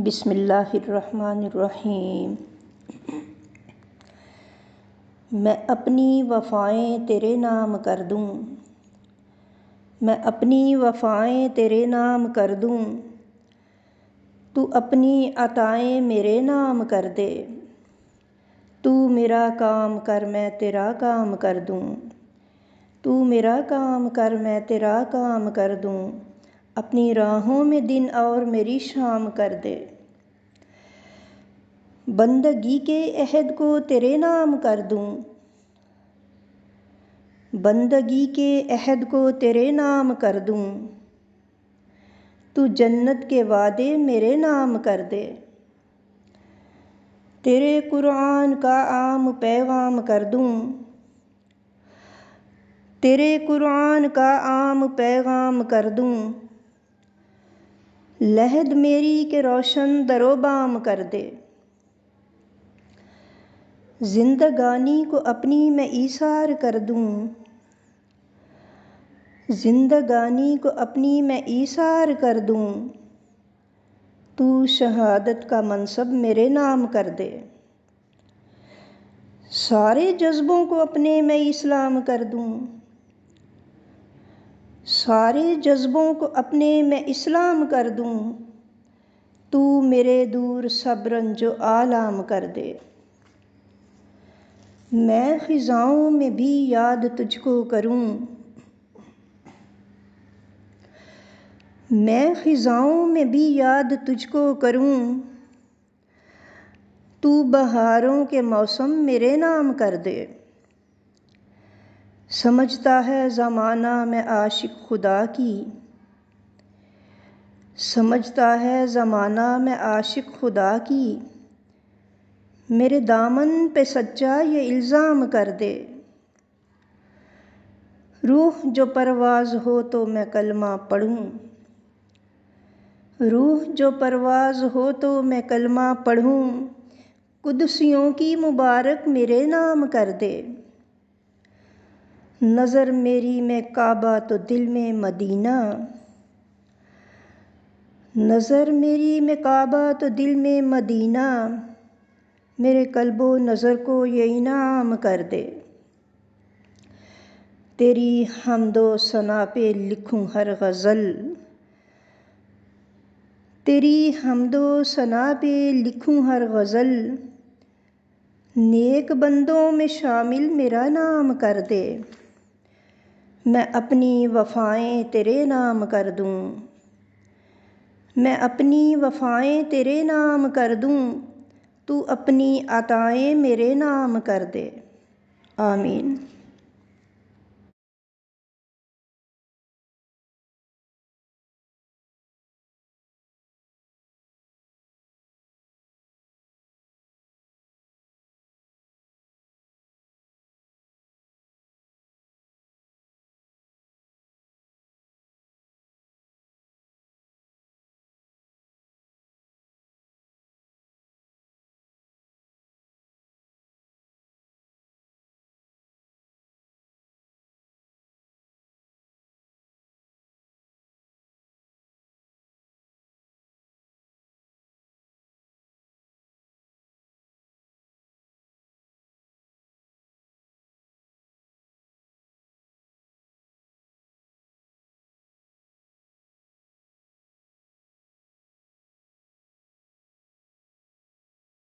بسم اللہ الرحمن الرحیم۔ میں اپنی وفائیں تیرے نام کر دوں، میں اپنی وفائیں تیرے نام کر دوں، تو اپنی عطائیں میرے نام کر دے۔ تو میرا کام کر میں تیرا کام کر دوں، تو میرا کام کر میں تیرا کام کر دوں، اپنی راہوں میں دن اور میری شام کر دے۔ بندگی کے عہد کو تیرے نام کر دوں، بندگی کے عہد کو تیرے نام کر دوں، تو جنت کے وعدے میرے نام کر دے۔ تیرے قرآن کا عام پیغام کر دوں، تیرے قرآن کا عام پیغام کر دوں، لحد میری کے روشن در و بام کر دے۔ زندگانی کو اپنی میں ایثار کر دوں، زندگانی کو اپنی میں ایثار کر دوں، تو شہادت کا منصب میرے نام کر دے۔ سارے جذبوں کو اپنے میں اسلام کر دوں، سارے جذبوں کو اپنے میں اسلام کر دوں، تو میرے دور سب رنج و آلام کر دے۔ میں خزاؤں میں بھی یاد تجھ کو کروں، میں خزاؤں میں بھی یاد تجھ کو کروں، تو بہاروں کے موسم میرے نام کر دے۔ سمجھتا ہے زمانہ میں عاشق خدا کی، سمجھتا ہے زمانہ میں عاشق خدا کی، میرے دامن پہ سچا یہ الزام کر دے۔ روح جو پرواز ہو تو میں کلمہ پڑھوں، روح جو پرواز ہو تو میں کلمہ پڑھوں، قدسیوں کی مبارک میرے نام کر دے۔ نظر میری میں کعبہ تو دل میں مدینہ، نظر میری میں کعبہ تو دل میں مدینہ، میرے قلب و نظر کو یہ انعام کر دے۔ تیری حمد و ثنا پہ لکھوں ہر غزل، تیری حمد و ثنا پہ لکھوں ہر غزل، نیک بندوں میں شامل میرا نام کر دے۔ میں اپنی وفائیں تیرے نام کر دوں، میں اپنی وفائیں تیرے نام کر دوں، تو اپنی عطائیں میرے نام کر دے۔ آمین۔